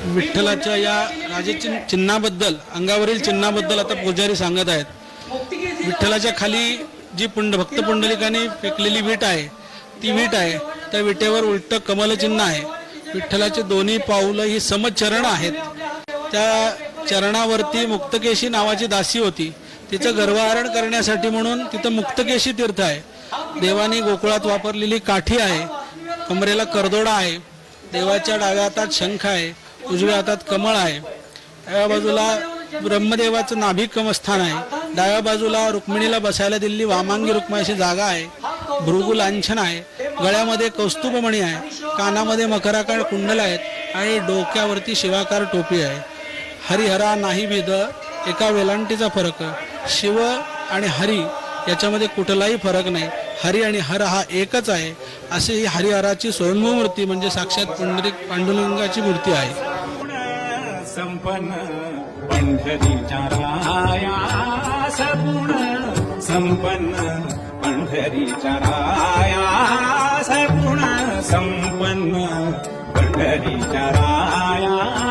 विठ्ठलाच्या या चिन्हाबद्दल, अंगावरील चिन्हाबद्दल आता पुजारी सांगत आहेत। विठ्ठलाच्या खाली जी भक्त पुंडलिकाने फेकलेली वीट आहे ती वीट आहे, त्या विटेवर उलट कमलचिन्ह आहे। विठ्ठलाचे दोन्ही पाऊल ही समचरण आहेत। त्या चरणावरती मुक्तकेशी नावाची दासी होती, तिचं गर्वहरण करण्यासाठी म्हणून तिथं मुक्तकेशी तीर्थ आहे। देवानी गोकुळात वापरलेली काठी आहे, कमरेला करदोडा आहे, देवाच्या डाव्या हातात शंख आहे, उजव्या हातात कमळ आहे, डाव्या बाजूला ब्रह्मदेवाचं नाभिक स्थान आहे, डाव्या बाजूला रुक्मिणीला बसायला दिलेली वामांगी रुक्माईची जागा आहे, भृगु लांछन आहे, गळ्यामध्ये कौस्तुभमणी आहे, कानामध्ये मकराकार कुंडल आहेत आणि डोक्यावरती शिवाकार टोपी आहे। हरिहरा नाही भेद, एका वेलांटीचा फरक। शिव आणि हरी याच्यामध्ये कुठलाही फरक नाही, हरी आणि हर हा एकच आहे। अशी ही हरिहराची स्वयंभू मूर्ती म्हणजे साक्षात पांडुरंगाची मूर्ती आहे। संपन्न पंढरीच्या राया, सगुण संपन्न पंढरीच्या राया, सगुण संपन्न पंढरीच्या राया।